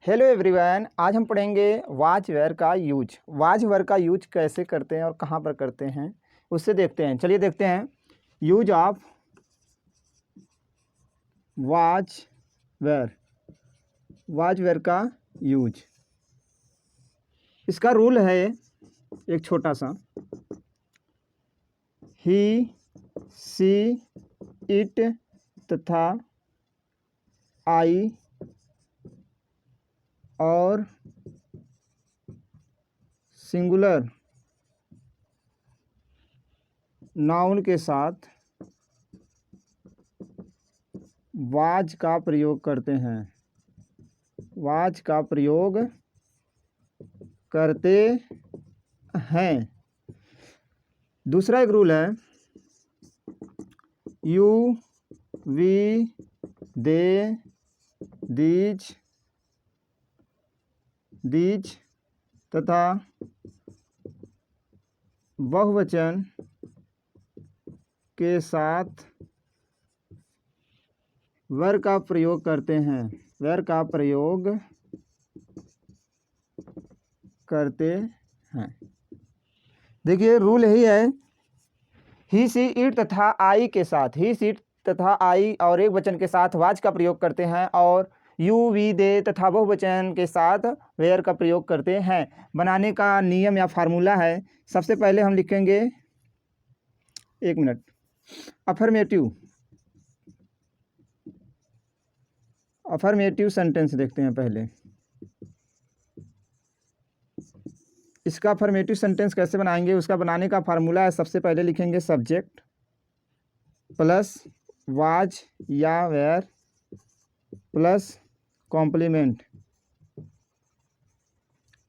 Hello everyone, आज हम पढ़ेंगे वाच वेयर का यूज। वाच वेयर का यूज कैसे करते हैं और कहाँ पर करते हैं उससे देखते हैं। चलिए देखते हैं use of was were. Was were का यूज, इसका रूल है एक छोटा सा। ही सी इट तथा आई और सिंगुलर नाउन के साथ वाज का प्रयोग करते हैं। वाज का प्रयोग करते हैं। दूसरा एक रूल है यू वी दे दीज तथा बहुवचन के साथ वर का प्रयोग करते हैं। वर का प्रयोग करते हैं। देखिए रूल यही है, ही सी इट तथा आई के साथ, ही सी तथा आई और एक वचन के साथ वाज का प्रयोग करते हैं, और यू वी दे तथा बहुवचन के साथ वेयर का प्रयोग करते हैं। बनाने का नियम या फार्मूला है, सबसे पहले हम लिखेंगे, एक मिनट, अफर्मेटिव सेंटेंस देखते हैं पहले। इसका अफर्मेटिव सेंटेंस कैसे बनाएंगे, उसका बनाने का फार्मूला है, सबसे पहले लिखेंगे सब्जेक्ट प्लस वाज या were plus complement.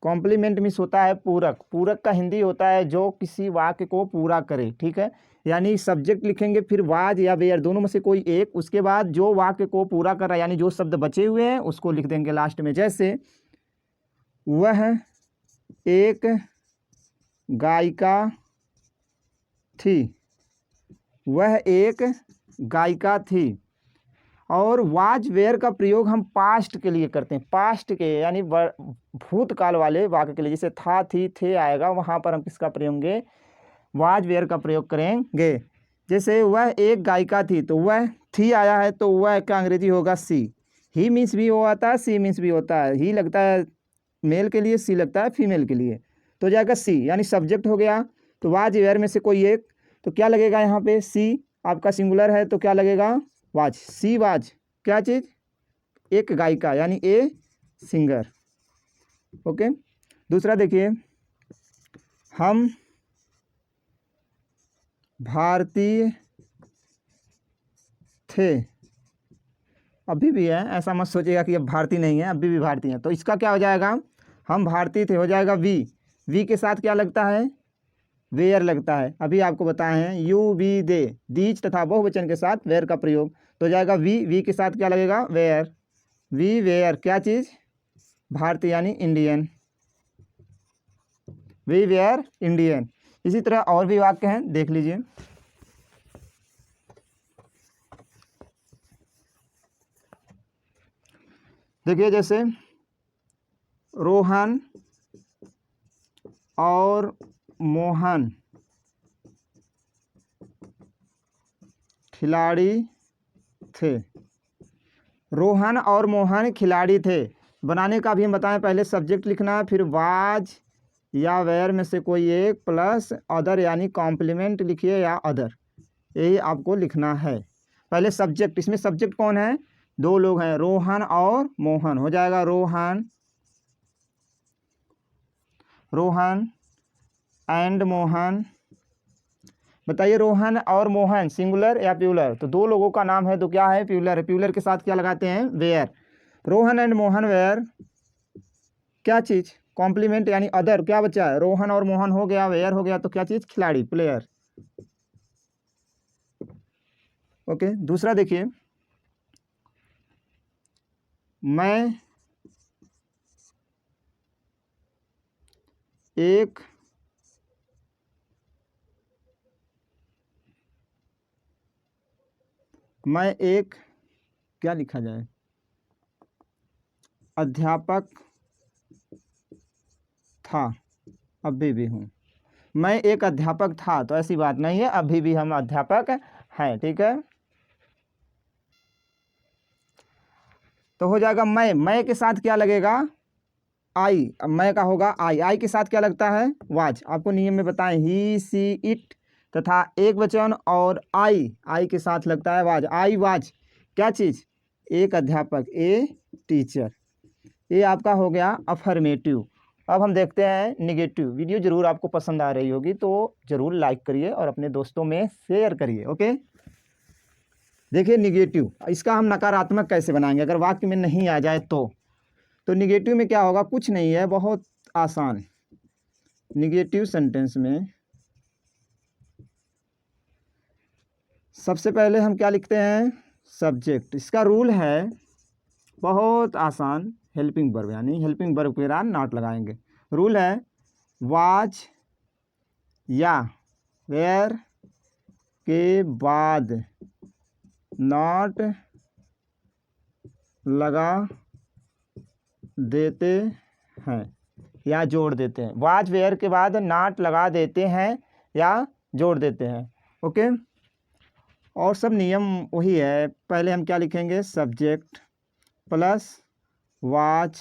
Complement means होता है पूरक। पूरक का हिंदी होता है जो किसी वाक्य को पूरा करे, ठीक है। यानी सब्जेक्ट लिखेंगे, फिर वाज या वेयर दोनों में से कोई एक, उसके बाद जो वाक्य को पूरा कर रहा है यानी जो शब्द बचे हुए हैं उसको लिख देंगे लास्ट में। जैसे वह एक गायिका थी, वह एक गायिका थी। और वाज वेयर का प्रयोग हम पास्ट के लिए करते हैं, पास्ट के यानी भूतकाल वाले वाक्य के लिए। जैसे था थी थे आएगा, वहाँ पर हम किसका प्रयोग करेंगे, वाज वेयर का प्रयोग करेंगे। जैसे वह एक गायिका थी, तो वह थी आया है तो वह का अंग्रेजी होगा सी। ही मीन्स भी हो आता है, सी मीन्स भी होता है। ही लगता है मेल के लिए, सी लगता है फीमेल के लिए, तो जाएगा सी। यानी सब्जेक्ट हो गया, तो वाज वेयर में से कोई एक, तो क्या लगेगा यहाँ पे, सी। आपका सिंगुलर है तो क्या लगेगा, वाज। सी वाज क्या चीज़, एक गायिका यानी ए सिंगर। ओके। दूसरा देखिए, हम भारतीय थे, अभी भी है, ऐसा मत सोचिएगा कि अब भारतीय नहीं है, अभी भी भारतीय है। तो इसका क्या हो जाएगा, हम भारतीय थे हो जाएगा वी। वी के साथ क्या लगता है, वेयर लगता है। अभी आपको बताए हैं यू वी दे दीज तथा बहुवचन के साथ वेयर का प्रयोग, तो जाएगा वी। वी के साथ क्या लगेगा, वेयर। वी वेयर क्या चीज़, भारतीय यानी इंडियन। We where Indian. इसी तरह और भी वाक्य हैं, देख लीजिए। देखिए जैसे रोहन और मोहन खिलाड़ी थे। रोहन और मोहन खिलाड़ी थे। बनाने का भी हम बताएं, पहले सब्जेक्ट लिखना, फिर वाज या वेयर में से कोई एक प्लस अदर यानी कॉम्प्लीमेंट लिखिए या अदर, यही आपको लिखना है। पहले सब्जेक्ट, इसमें सब्जेक्ट कौन है, दो लोग हैं, रोहन और मोहन, हो जाएगा रोहन, रोहन एंड मोहन। बताइए रोहन और मोहन सिंगुलर या प्यूलर, तो दो लोगों का नाम है तो क्या है, प्यूलर है। प्यूलर के साथ क्या लगाते हैं, were. Rohan and Mohan were क्या चीज़, कॉम्प्लीमेंट यानी अदर। क्या बचा है, रोहन और मोहन हो गया, वेयर हो गया, तो क्या चीज़, खिलाड़ी, प्लेयर। ओके। दूसरा देखिए, मैं एक क्या लिखा जाए, अध्यापक था, अभी भी हूँ। मैं एक अध्यापक था तो ऐसी बात नहीं है, अभी भी हम अध्यापक हैं, ठीक है। तो हो जाएगा मैं के साथ क्या लगेगा, आई। अब मैं का होगा आई के साथ क्या लगता है, वाज। आपको नियम में बताएं, ही सी इट तथा एक वचन और आई के साथ लगता है वाज। आई वाज क्या चीज़, एक अध्यापक, ए टीचर। ये आपका हो गया अफर्मेटिव। अब हम देखते हैं निगेटिव। वीडियो जरूर आपको पसंद आ रही होगी तो ज़रूर लाइक करिए और अपने दोस्तों में शेयर करिए, ओके। देखिए निगेटिव, इसका हम नकारात्मक कैसे बनाएंगे अगर वाक्य में नहीं आ जाए तो निगेटिव में क्या होगा, कुछ नहीं है, बहुत आसान। निगेटिव सेंटेंस में सबसे पहले हम क्या लिखते हैं, सब्जेक्ट। इसका रूल है बहुत आसान, हेल्पिंग वर्ब, यानी हेल्पिंग वर्ब के बाद नॉट लगाएंगे। रूल है वाज या वेयर के बाद नॉट लगा देते हैं या जोड़ देते हैं। वाज वेयर के बाद नॉट लगा देते हैं या जोड़ देते हैं, ओके। और सब नियम वही है। पहले हम क्या लिखेंगे, सब्जेक्ट प्लस वाज,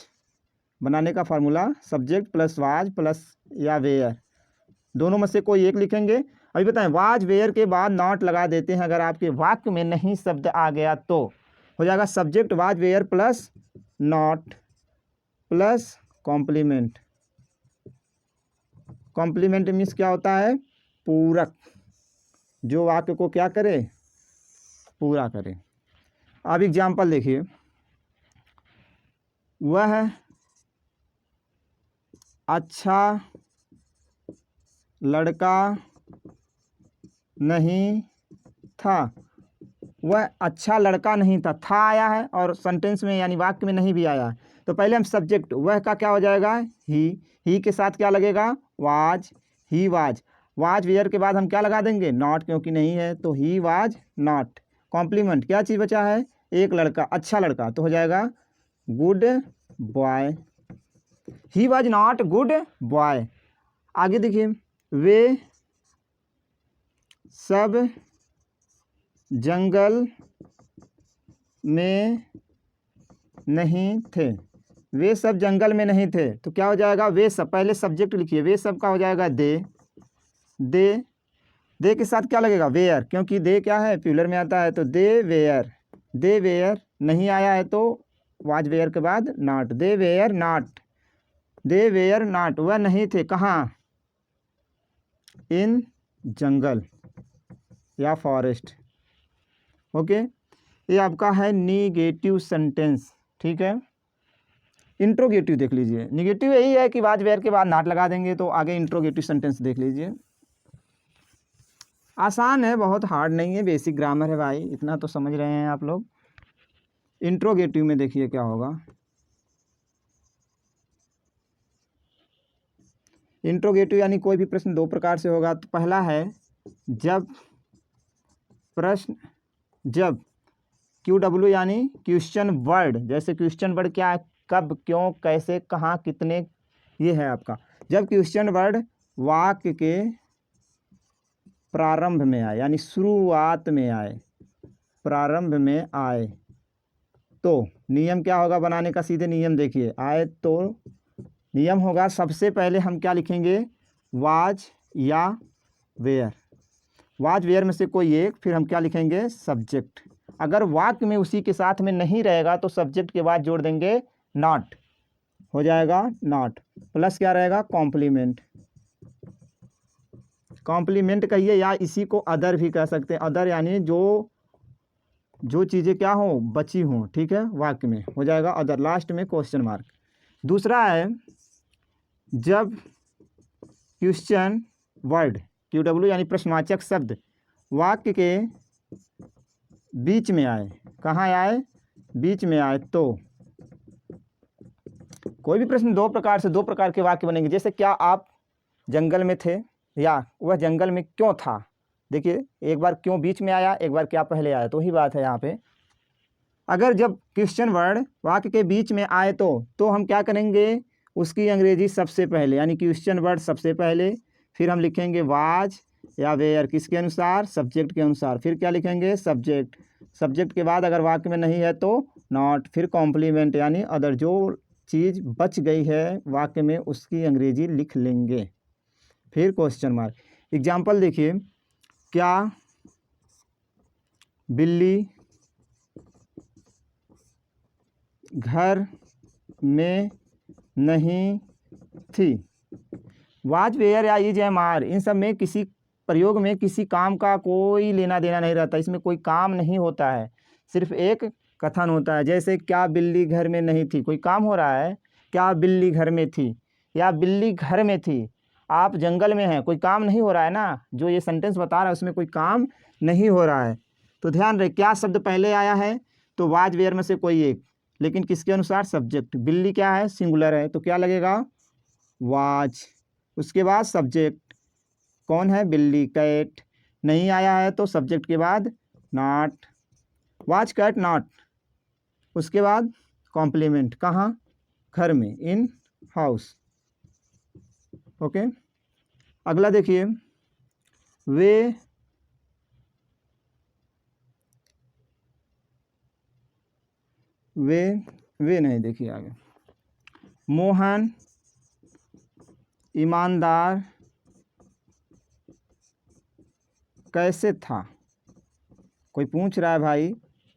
बनाने का formula subject plus was plus या वेयर, दोनों में से कोई एक लिखेंगे। अभी बताएं, वाज वेयर के बाद नॉट लगा देते हैं अगर आपके वाक्य में नहीं शब्द आ गया तो हो जाएगा subject was were plus not plus complement. Complement means क्या होता है, पूरक, जो वाक्य को क्या करे, पूरा करे। अब एग्जाम्पल देखिए, वह अच्छा लड़का नहीं था। वह अच्छा लड़का नहीं था आया है और सेंटेंस में यानी वाक्य में नहीं भी आया है। तो पहले हम सब्जेक्ट वह का क्या हो जाएगा, ही के साथ क्या लगेगा, वाज, ही वाज। वाज वेयर के बाद हम क्या लगा देंगे, नॉट, क्योंकि नहीं है तो ही वाज नॉट। कॉम्प्लीमेंट क्या चीज़ बचा है, एक लड़का, अच्छा लड़का, तो हो जाएगा good boy. He was not good boy. आगे देखिए, वे सब जंगल में नहीं थे। वे सब जंगल में नहीं थे तो क्या हो जाएगा, वे सब, पहले सब्जेक्ट लिखिए, वे सब का हो जाएगा दे के साथ क्या लगेगा, वेयर, क्योंकि दे क्या है, प्लूरल में आता है, तो दे वेयर नहीं आया है तो वाज वेयर के बाद नॉट, दे वेयर नॉट, वह नहीं थे कहाँ, इन जंगल या फॉरेस्ट, ओके। ये आपका है निगेटिव सेंटेंस, ठीक है। इंट्रोगेटिव देख लीजिए। निगेटिव यही है कि वाज वेयर के बाद नॉट लगा देंगे, तो आगे इंट्रोगेटिव सेंटेंस देख लीजिए। आसान है, बहुत हार्ड नहीं है, बेसिक ग्रामर है भाई, इतना तो समझ रहे हैं आप लोग। इंट्रोगेटिव में देखिए क्या होगा, इंट्रोगेटिव यानी कोई भी प्रश्न दो प्रकार से होगा। तो पहला है जब QW यानी क्वेश्चन वर्ड, जैसे क्वेश्चन वर्ड क्या है, कब, क्यों, कैसे, कहाँ, कितने, ये है आपका। जब क्वेश्चन वर्ड वाक्य के प्रारंभ में आए, यानी शुरुआत में आए, प्रारंभ में आए, तो नियम क्या होगा बनाने का, सीधे नियम देखिए। आए तो नियम होगा, सबसे पहले हम क्या लिखेंगे, वाज या वेयर। वाज वेयर में से कोई एक, फिर हम क्या लिखेंगे, सब्जेक्ट। अगर वाक्य में उसी के साथ में नहीं रहेगा तो सब्जेक्ट के बाद जोड़ देंगे नॉट, हो जाएगा नॉट, प्लस क्या रहेगा, कॉम्प्लीमेंट। कॉम्प्लीमेंट कहिए या इसी को अदर भी कह सकते हैं। अदर यानी जो चीज़ें क्या हो, बची हों, ठीक है, वाक्य में, हो जाएगा अदर, लास्ट में क्वेश्चन मार्क। दूसरा है जब क्वेश्चन वर्ड QW यानी प्रश्नवाचक शब्द वाक्य के बीच में आए, कहाँ आए, बीच में आए, तो कोई भी प्रश्न दो प्रकार के वाक्य बनेंगे। जैसे क्या आप जंगल में थे, या वह जंगल में क्यों था। देखिए एक बार क्यों बीच में आया, एक बार क्या पहले आया, तो वही बात है यहाँ पे। अगर जब क्वेश्चन वर्ड वाक्य के बीच में आए तो हम क्या करेंगे, उसकी अंग्रेजी सबसे पहले, यानी क्वेश्चन वर्ड सबसे पहले, फिर हम लिखेंगे वाज या वेयर, किसके अनुसार, सब्जेक्ट के अनुसार, फिर क्या लिखेंगे, सब्जेक्ट, सब्जेक्ट के बाद अगर वाक्य में नहीं है तो नॉट, फिर कॉम्प्लीमेंट यानी अदर, जो चीज़ बच गई है वाक्य में उसकी अंग्रेजी लिख लेंगे, फिर क्वेश्चन मार्क। एग्जाम्पल देखिए, क्या बिल्ली घर में नहीं थी। वाज वेयर या इज एम आर, इन सब में किसी प्रयोग में किसी काम का कोई लेना देना नहीं रहता, इसमें कोई काम नहीं होता है, सिर्फ एक कथन होता है। जैसे क्या बिल्ली घर में नहीं थी, कोई काम हो रहा है, क्या बिल्ली घर में थी या बिल्ली घर में थी, आप जंगल में हैं, कोई काम नहीं हो रहा है ना, जो ये सेंटेंस बता रहा है उसमें कोई काम नहीं हो रहा है। तो ध्यान रहे क्या शब्द पहले आया है, तो वाज वेयर में से कोई एक, लेकिन किसके अनुसार, सब्जेक्ट। बिल्ली क्या है, सिंगुलर है, तो क्या लगेगा, वाज। उसके बाद सब्जेक्ट, कौन है, बिल्ली, कैट। नहीं आया है तो सब्जेक्ट के बाद नॉट, वाज कैट नॉट। उसके बाद कॉम्प्लीमेंट, कहाँ, घर में, इन हाउस। ओके, अगला देखिए, वे वे नहीं, देखिए आगे, मोहन ईमानदार कैसे था। कोई पूछ रहा है भाई,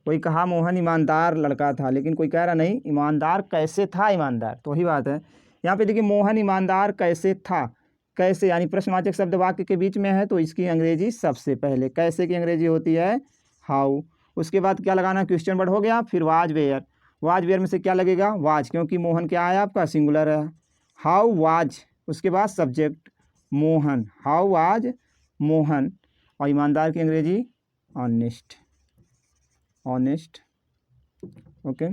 कोई कहा मोहन ईमानदार लड़का था, लेकिन कोई कह रहा नहीं ईमानदार कैसे था, ईमानदार, तो वही बात है। यहाँ पे देखिए मोहन ईमानदार कैसे था, कैसे यानी प्रश्नवाचक शब्द वाक्य के बीच में है तो इसकी अंग्रेजी सबसे पहले, कैसे की अंग्रेजी होती है हाउ। उसके बाद क्या लगाना, क्वेश्चन वर्ड हो गया, फिर वाज वेयर, वाज वेयर में से क्या लगेगा, वाज, क्योंकि मोहन क्या है आपका, सिंगुलर है। हाउ वाज, उसके बाद subject Mohan, how was Mohan, और ईमानदार की अंग्रेजी ऑनेस्ट, ऑनेस्ट। ओके।